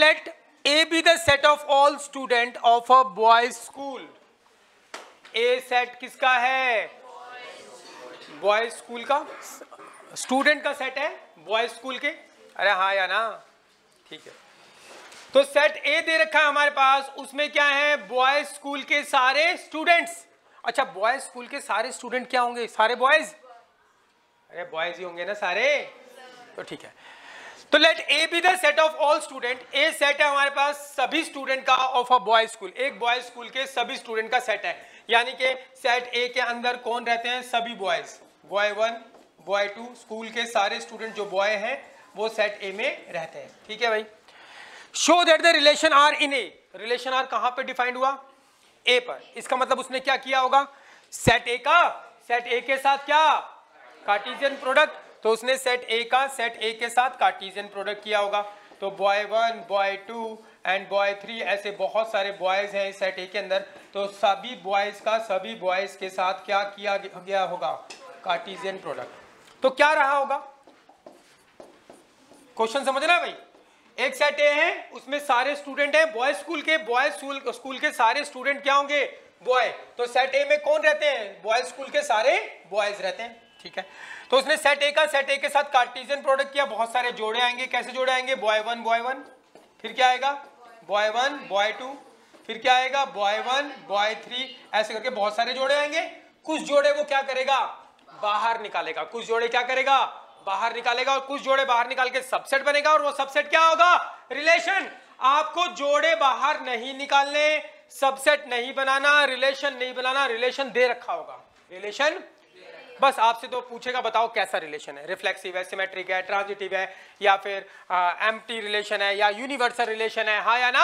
let A be the set of all student of a boys school. A set किसका है? Boys school का, student का set है boys school के। अरे हाँ या ना? ठीक है। तो सेट ए दे रखा है हमारे पास, उसमें क्या है? बॉयज स्कूल के सारे स्टूडेंट्स। अच्छा, बॉयज स्कूल के सारे स्टूडेंट क्या होंगे? सारे बॉयज? अरे बॉयज ही होंगे ना सारे, तो ठीक है। तो let A be the set of all student. A set है हमारे पास सभी स्टूडेंट का ऑफ अ बॉयज स्कूल, एक बॉयज स्कूल के सभी स्टूडेंट का सेट है। यानी कि सेट ए के अंदर कौन रहते हैं? सभी बॉयज, बॉय 1 बॉय 2, स्कूल के सारे स्टूडेंट जो बॉय हैं वो सेट ए में रहते हैं। ठीक है भाई। Show that the relation R in A. Relation R कहां पे डिफाइंड हुआ? ए पर। इसका मतलब उसने क्या किया होगा? सेट ए का सेट ए के साथ क्या? Cartesian product. तो उसने सेट ए का सेट ए के साथ कार्टेशियन प्रोडक्ट किया होगा। तो बॉय 1 बॉय 2 एंड बॉय 3, ऐसे बहुत सारे बॉयज हैं सेट ए के अंदर। तो सभी बॉयज का सभी बॉयज के साथ क्या किया गया होगा? Cartesian product. तो क्या रहा होगा? क्वेश्चन समझना भाई। एक सेट ए है, उसमें सारे स्टूडेंट हैं बॉयज स्कूल के, बॉयज स्कूल के सारे स्टूडेंट क्या होंगे? बॉय। तो सेट ए में कौन रहते हैं? बॉयज स्कूल के सारे बॉयज रहते हैं। ठीक है। तो उसने सेट ए का सेट ए के साथ कार्टेशियन प्रोडक्ट किया, बहुत सारे जोड़े आएंगे। कैसे जोड़े आएंगे? बॉय 1 फिर क्या आएगा? बॉय 1 बॉय 2, फिर क्या आएगा? बॉय 1 बॉय 3, ऐसे करके बहुत सारे जोड़े आएंगे। कुछ जोड़े वो क्या करेगा? बाहर निकालेगा। कुछ जोड़े क्या करेगा? बाहर निकालेगा। और कुछ जोड़े बाहर निकाल के सबसेट बनेगा, और वो सबसेट क्या होगा? रिलेशन। आपको जोड़े बाहर नहीं निकालने, सबसेट नहीं बनाना, रिलेशन नहीं बनाना, रिलेशन दे रखा होगा। रिलेशन बस आपसे तो पूछेगा बताओ कैसा रिलेशन है, रिफ्लेक्सिव है, सिमेट्रिक है, ट्रांजिटिव है, या फिर एम्प्टी रिलेशन है, या यूनिवर्सल रिलेशन है, हाँ या ना?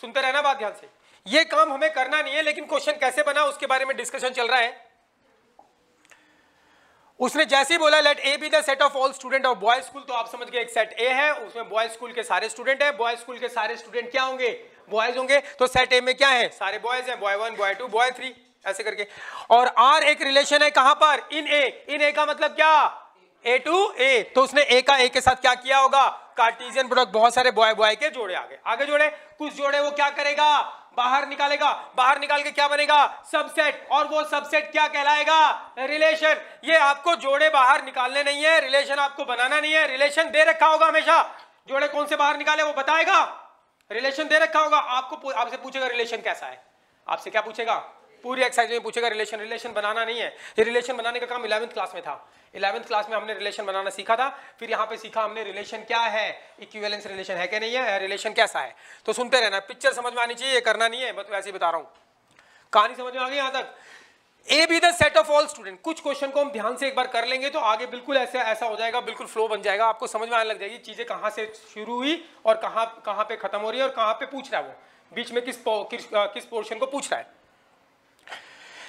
सुनते रहना बात ध्यान से। ये काम हमें करना नहीं है, लेकिन क्वेश्चन कैसे बना उसके बारे में डिस्कशन चल रहा है। उसने जैसे ही बोला let A be the set of all student of boys school, तो आप समझ गए एक सेट ए है, उसमें बॉयज स्कूल के सारे स्टूडेंट है। बॉयज स्कूल के सारे स्टूडेंट क्या होंगे? बॉयज होंगे। तो सेट ए में क्या है? सारे बॉयज हैं, बॉय 1 बॉय 2 बॉय 3, ऐसे करके। और आर एक रिलेशन है कहां पर? इन ए। इन ए का मतलब क्या? ए टू ए। तो उसने ए का ए के साथ क्या किया होगा? Cartesian product. बहुत सारे बॉय बॉय के जोड़े आगे जोड़े। कुछ जोड़े वो क्या करेगा? बाहर निकालेगा। बाहर निकाल के क्या बनेगा? सबसेट। और वो सबसेट क्या कहलाएगा? रिलेशन। ये आपको जोड़े बाहर निकालने नहीं है, रिलेशन आपको बनाना नहीं है। रिलेशन दे रखा होगा हमेशा। जोड़े कौन से बाहर निकाले वो बताएगा। रिलेशन दे रखा होगा। आपसे पूछेगा रिलेशन कैसा है, आपसे क्या पूछेगा? पूरी एक्सरसाइज में पूछेगा रिलेशन। रिलेशन बनाना नहीं है, ये रिलेशन बनाने का काम 11वीं क्लास में था। 11वीं क्लास में हमने रिलेशन बनाना सीखा था। फिर यहाँ पे सीखा हमने रिलेशन क्या है, इक्विवेलेंस रिलेशन है कि नहीं है, रिलेशन कैसा है। तो सुनते रहना, पिक्चर समझ में आनी चाहिए, ये करना नहीं है, मैं तो वैसे ही बता रहा हूँ। कहानी समझ में आ गई यहाँ तक? ए be the set of all student. कुछ क्वेश्चन को हम ध्यान से एक बार कर लेंगे तो आगे बिल्कुल ऐसा हो जाएगा, बिल्कुल फ्लो बन जाएगा, आपको समझ में आने लग जाएगी चीजें कहाँ से शुरू हुई और कहाँ पे खत्म हो रही है और कहाँ पे पूछ रहा है वो, बीच में किस पोर्शन को पूछ रहा है।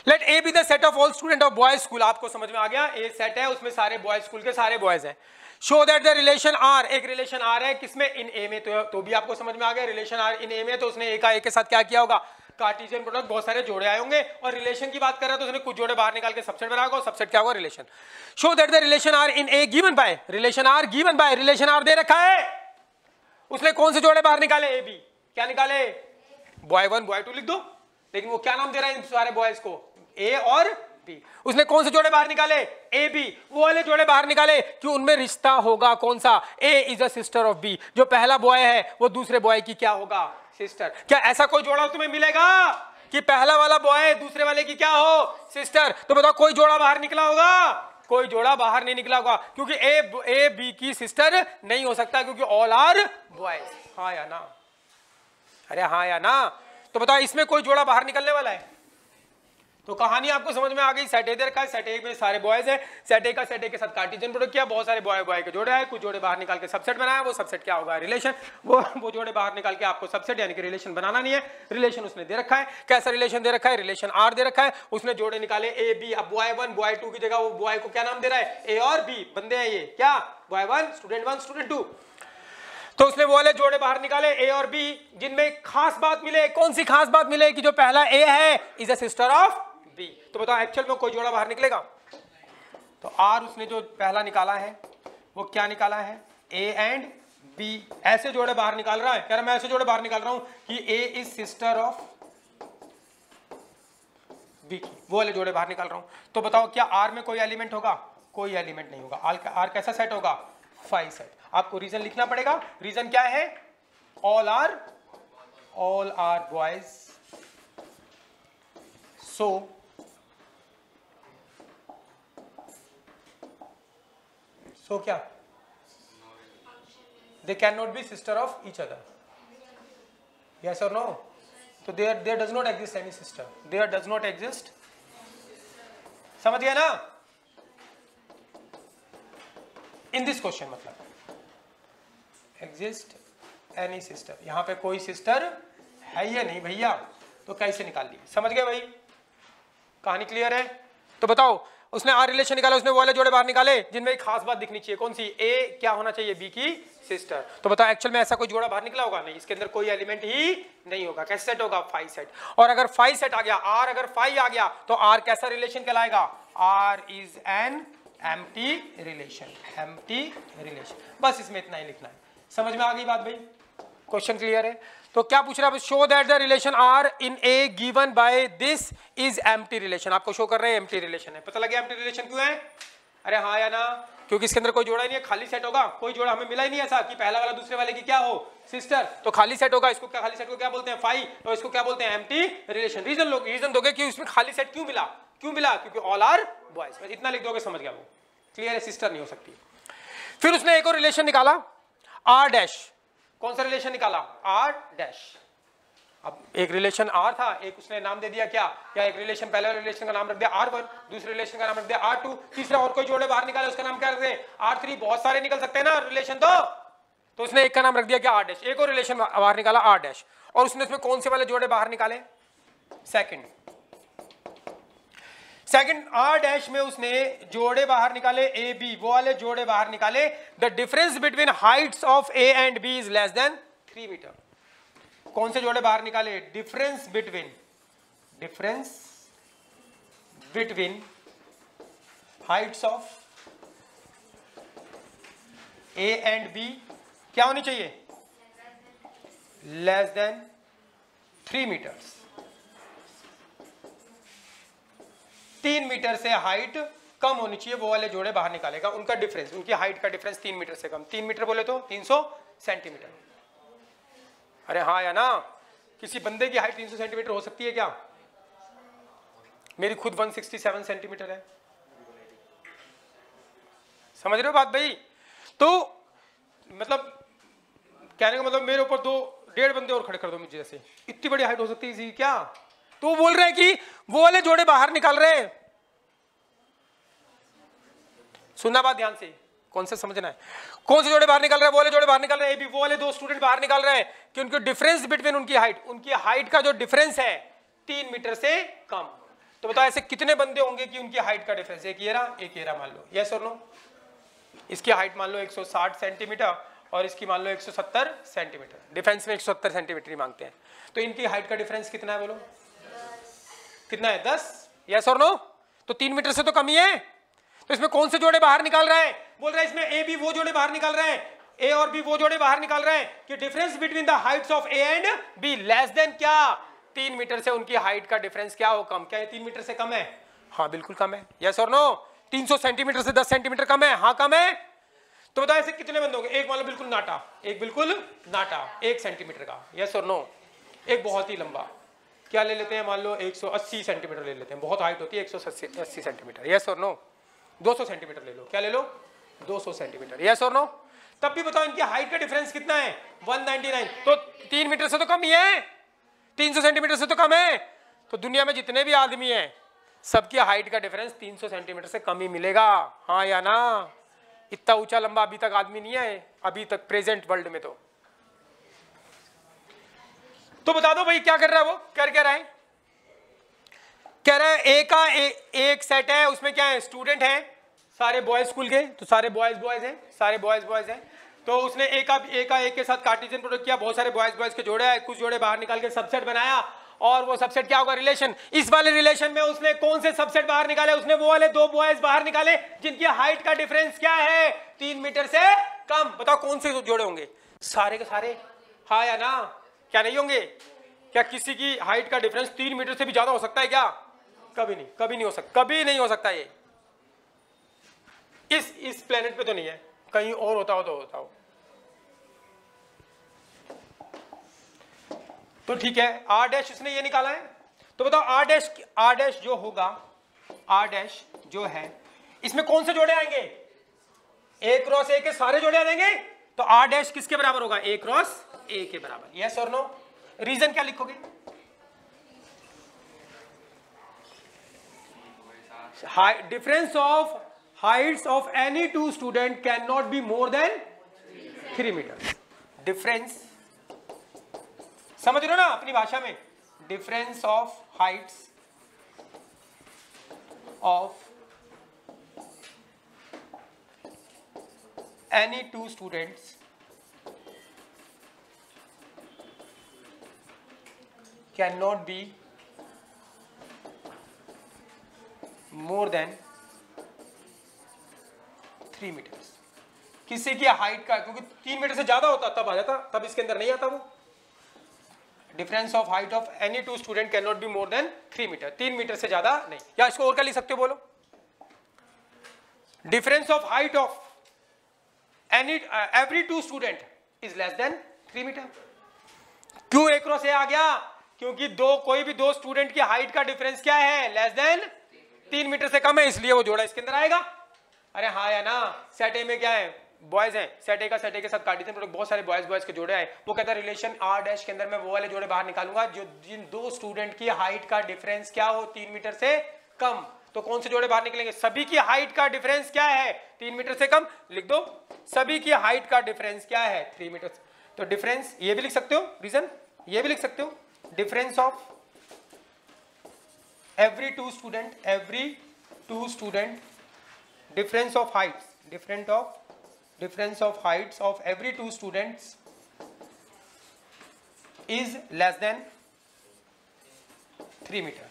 Let A be the set of all student of boys school. आपको समझ में आ गया, ए सेट है, उसमें सारे बॉयज स्कूल के सारे बॉयज हैं। Show that the relation R, एक रिलेशन आर है किसमें? इन ए में। तो भी आपको समझ में आ गया रिलेशन आर इन ए में। तो उसने ए का ए के साथ क्या किया होगा? कार्टेशियन प्रोडक्ट, बहुत सारे जोड़े आए होंगे। और रिलेशन की बात कर रहा है तो उसने कुछ जोड़े बाहर निकाल के सबसेट बना होगा। सबसेट क्या होगा? Relation. Show that the relation R in A given by, relation R given by, relation R दे रखा है। उसने कौन से जोड़े बाहर निकाले? A b. क्या निकाले? बॉय 1 बॉय 2 लिख दो, लेकिन वो क्या नाम दे रहा है इन सारे बॉयज को? ए और बी। उसने कौन से जोड़े बाहर निकाले? A b. वो वाले जोड़े बाहर निकाले कि उनमें रिश्ता होगा कौन सा? A is a sister of B. जो पहला बॉय है वो दूसरे बॉय की क्या होगा? सिस्टर। क्या ऐसा कोई जोड़ा तुम्हें मिलेगा कि पहला वाला बॉय दूसरे वाले की क्या हो? सिस्टर। तो बताओ कोई जोड़ा बाहर निकला होगा? कोई जोड़ा बाहर नहीं निकला होगा, क्योंकि ए बी की सिस्टर नहीं हो सकता, क्योंकि ऑल आर बॉयज। हाँ या ना? अरे हाँ या ना? तो बताओ इसमें कोई जोड़ा बाहर निकलने वाला है? तो कहानी आपको समझ में आ गई। सेट ए दे रखा है, सेट ए में सारे बॉयज है, सेट ए का सेट ए के साथ कार्टेशियन प्रोडक्ट किया, बहुत सारे बॉय बॉय के जोड़े आए, कुछ जोड़े बाहर निकाल के सबसेट बनाया। वो सबसेट क्या होगा? रिलेशन। वो जोड़े बाहर निकाल के आपको सबसेट यानी कि रिलेशन बनाना नहीं है, रिलेशन उसने दे रखा है। कैसा रिलेशन दे रखा है? रिलेशन आर दे रखा है। उसने जोड़े निकाले ए बी। अब बॉय 1 बॉय 2 की जगह वो बॉय को क्या नाम दे रहा है? ए और बी बंदे हैं ये, क्या? Boy 1 student 2। तो उसने वो वाले जोड़े बाहर निकाले ए और बी, जिनमें खास बात मिले। कौन सी खास बात मिले? कि जो पहला ए है is a sister of b. तो बताओ एक्चुअल में कोई जोड़ा बाहर निकलेगा? तो आर उसने जो पहला निकाला है वो क्या निकाला है? ए एंड बी, ऐसे जोड़े बाहर निकाल रहा है, कह रहा मैं ऐसे जोड़े बाहर निकाल रहा हूं कि ए इज सिस्टर ऑफ बी की, वो वाले जोड़े बाहर निकाल रहा हूं। तो बताओ क्या आर में कोई एलिमेंट होगा? कोई एलिमेंट नहीं होगा। आर कैसा सेट होगा? Phi set. आपको रीजन लिखना पड़ेगा। रीजन क्या है? ऑल आर बॉयज, सो क्या they cannot be sister of each other, yes or no? So there does not exist any sister, there does not exist, समझ गया ना? in this question मतलब exist any sister, यहां पे कोई सिस्टर है या नहीं भैया, तो कैसे निकाल ली? समझ गए भाई? कहानी क्लियर है? तो बताओ, उसने आर रिलेशन निकाला, उसने वो वाले जोड़े बाहर निकाले जिनमें एक खास बात दिखनी चाहिए, कौन सी? ए क्या होना चाहिए? बी की सिस्टर। तो बताओ एक्चुअल में ऐसा कोई जोड़ा बाहर निकला होगा? नहीं, इसके अंदर कोई एलिमेंट ही नहीं होगा। कैसे सेट होगा? Phi set. और अगर फाई सेट आ गया, आर अगर फाई आ गया, तो आर कैसा रिलेशन कहलाएगा? R is an empty relation, empty relation. बस इसमें इतना ही लिखना है। समझ में आ गई बात भाई? क्वेश्चन क्लियर है? तो क्या पूछ रहा है? Show that the relation R in A given by this is empty relation. आपको शो कर रहे हैं एम्प्टी रिलेशन है। पता लगे एम्प्टी रिलेशन क्यों है? अरे हाँ या ना? क्योंकि इसके अंदर कोई जोड़ा ही नहीं है, खाली सेट होगा। कोई जोड़ा हमें मिला ही नहीं ऐसा कि पहला वाला दूसरे वाले की क्या हो? सिस्टर। तो खाली सेट होगा। इसको क्या, खाली सेट को क्या बोलते हैं? फाई। तो इसको क्या बोलते हैं? Empty relation. रीजन दोगे कि उसमें खाली सेट क्यों मिला? क्यों मिला? क्योंकि ऑल आर बॉयज। बस इतना लिख दोगे, समझ गया वो। क्लियर है? सिस्टर नहीं हो सकती। फिर उसने एक और रिलेशन निकाला, आर डैश। कौन सा रिलेशन निकाला? R dash. अब एक रिलेशन आर था, एक उसने नाम दे दिया क्या? एक रिलेशन, पहले रिलेशन का नाम रख दिया R1, दूसरे रिलेशन का नाम रख दिया R2, तीसरा और कोई जोड़े बाहर निकाले उसका नाम क्या रख दे? R3। बहुत सारे निकल सकते हैं ना रिलेशन। तो उसने एक का नाम रख दिया क्या? R dash. एक और रिलेशन बाहर निकाला आर डैश। और उसने इसमें कौन से वाले जोड़े बाहर निकाले? सेकंड आर डैश में उसने जोड़े बाहर निकाले ए बी, वो वाले जोड़े बाहर निकाले। The difference between heights of a and b is less than 3 metre. कौन से जोड़े बाहर निकाले? Difference between heights of a and b क्या होनी चाहिए? Less than 3 metres. 3 मीटर से हाइट कम होनी चाहिए, वो वाले जोड़े बाहर निकालेगा। उनका डिफरेंस, उनकी हाइट का डिफरेंस 3 मीटर से कम। 3 मीटर बोले तो 300 सेंटीमीटर। अरे हाँ या ना? किसी बंदे की हाइट 300 सेंटीमीटर हो सकती है क्या? मेरी खुद 167 सेंटीमीटर है। समझ रहे हो बात भाई? तो मतलब कहने का मतलब मेरे ऊपर 1.5 बंदे और खड़े कर दो मुझे, जैसे इतनी बड़ी हाइट हो सकती है क्या? तो बोल रहे हैं कि वो वाले जोड़े बाहर निकाल रहे हैं। सुनना बात ध्यान से, कौन से समझना है? कौन से जोड़े बाहर निकाल रहे हैं? वो वाले जोड़े बाहर निकाल रहे हैं। वो वाले 2 स्टूडेंट बाहर निकाल रहे हैं कि उनके डिफरेंस बिटवीन उनकी हाइट का जो डिफरेंस है 3 मीटर से कम। तो बताओ ऐसे कितने बंदे होंगे कि उनकी हाइट का डिफरेंस? एक ये रहा मान लो, यस और नो? इसकी हाइट मान लो 160 सेंटीमीटर और इसकी मान लो 170 सेंटीमीटर। डिफेंस में 170 सेंटीमीटर ही मांगते हैं। तो इनकी हाइट का डिफरेंस कितना है? बोलो कितना है? 10। यस और नो? तो 3 मीटर से तो कम ही है। तो इसमें कौन से जोड़े बाहर निकाल रहा है? बोल रहा है इसमें ए बी वो जोड़े बाहर निकाल रहे हैं, ए और बी वो जोड़े बाहर निकाल रहे हैं कि difference between the Heights of a and be less than क्या? 3 मीटर से उनकी हाइट का डिफरेंस क्या हो? कम। क्या ये 3 मीटर से कम है? हाँ बिल्कुल कम है। यस और नो? 300 सेंटीमीटर से 10 सेंटीमीटर कम है? हाँ कम है। तो बताओ ऐसे कितने बंद होंगे? एक मान लो बिल्कुल नाटा, एक बिल्कुल नाटा 1 सेंटीमीटर का। यस और नो? एक बहुत ही लंबा, क्या ले लेते हैं? मान लो 180 सेंटीमीटर ले लेते हैं। बहुत हाइट होती है 180 सेंटीमीटर। यस और नो? 200 सेंटीमीटर ले लो। क्या ले लो? 200 सेंटीमीटर। यस और नो? तब भी बताओ इनकी हाइट का डिफरेंस कितना है? 199। तो 3 मीटर से तो कम ही है, 300 सेंटीमीटर से तो कम है। तो दुनिया में जितने भी आदमी हैं सबकी हाइट का डिफरेंस 300 सेंटीमीटर से कम ही मिलेगा। हाँ या ना? इतना ऊंचा लंबा अभी तक आदमी नहीं है, अभी तक प्रेजेंट वर्ल्ड में। तो बता दो भाई क्या कर रहा है? वो कर क्या रहा है? कह रहा है ए का एक सेट है, उसमें क्या है? स्टूडेंट है सारे बॉयज स्कूल के, तो सारे बॉयज हैं, सारे बॉयज हैं। तो उसने ए का एक के साथ कार्टेशियन प्रोडक्ट किया, बहुत सारे बॉयज के जोड़े हैं, कुछ जोड़े बाहर निकाल के सबसेट बनाया। और वो सबसेट क्या होगा? रिलेशन। इस वाले रिलेशन में उसने कौन से सबसेट बाहर निकाले? उसने वो वाले 2 बॉयज बाहर निकाले जिनकी हाइट का डिफरेंस क्या है? 3 मीटर से कम। बताओ कौन से जोड़े होंगे? सारे के सारे, हाँ या ना? क्या नहीं होंगे? क्या किसी की हाइट का डिफरेंस 3 मीटर से भी ज्यादा हो सकता है क्या? कभी नहीं, कभी नहीं हो सकता, कभी नहीं हो सकता ये। इस प्लेनेट पे तो नहीं है, कहीं और होता हो तो होता हो। तो ठीक है, आर डैश इसने ये निकाला है, तो बताओ आर डैश जो होगा, आर डैश जो है इसमें कौन से जोड़े आएंगे? ए क्रॉस ए के सारे जोड़े आ जाएंगे। तो आर डैश किसके बराबर होगा? ए क्रॉस ए के बराबर। यस और नो? रीजन क्या लिखोगे? Difference of heights of any two student can not be more than 3 metre. Difference समझ रहे हो ना अपनी भाषा में? Difference of heights of any two students cannot be more than 3 meters। किसी की हाइट का, क्योंकि 3 मीटर से ज्यादा होता तब आ जाता, तब इसके अंदर नहीं आता वो। Difference of height of any two student can not be more than 3 metre, 3 metre से ज्यादा नहीं। या इसको और क्या लिख सकते हो बोलो? Difference of height of every two student is less than 3 metre. क्यों ए क्रॉस ए आ गया? क्योंकि कोई भी दो स्टूडेंट की हाइट का डिफरेंस क्या है? लेस देन 3 मीटर से कम है, इसलिए वो जोड़ा इसके अंदर आएगा। अरे हाँ या ना? सेट ए में क्या है? बॉयज हैं, सेट ए के साथ कार्टेशियन प्रोडक्ट, बहुत सारे बॉयज के जोड़े आए। वो कहता है रिलेशन आर डैश के अंदर मैं वो वाले जोड़े बाहर निकालूंगा जो जिन दो स्टूडेंट की हाइट का डिफरेंस क्या हो 3 मीटर से कम। तो कौन से जोड़े बाहर निकलेंगे? सभी की हाइट का डिफरेंस क्या है? 3 मीटर से कम। लिख दो, सभी की हाइट का डिफरेंस क्या है? 3 मीटर। तो डिफरेंस ये भी लिख सकते हो, रीजन ये भी लिख सकते हो, difference of every two student difference of heights, difference of heights of every two students is less than 3 metre.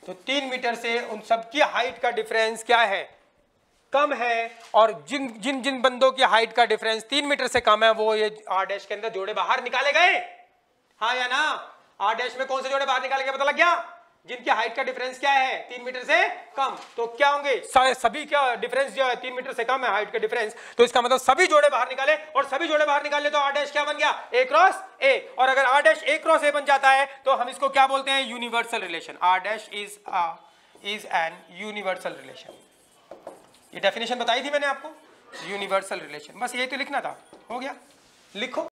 तो 3 मीटर से उन सबकी हाइट का डिफरेंस क्या है? कम है। और जिन जिन जिन बंदों की हाइट का डिफरेंस 3 मीटर से कम है वो ये आर डैश के अंदर जोड़े बाहर निकाले गए। हाँ या ना? आर डैश में कौन से जोड़े बाहर निकाले गए पता लग गया? जिनकी हाइट का डिफरेंस क्या है? 3 मीटर से कम। तो क्या होंगे? सभी का डिफरेंस जो है 3 मीटर से कम है हाइट का डिफरेंस, तो इसका मतलब सभी जोड़े बाहर निकाले, और सभी जोड़े बाहर निकाले तो आर डैश क्या बन गया? A cross A. और अगर R dash A cross A बन जाता है तो हम इसको क्या बोलते हैं? Universal relation. R dash is an universal relation. ये डेफिनेशन बताई थी मैंने आपको, यूनिवर्सल रिलेशन। बस ये तो लिखना था, हो गया, लिखो।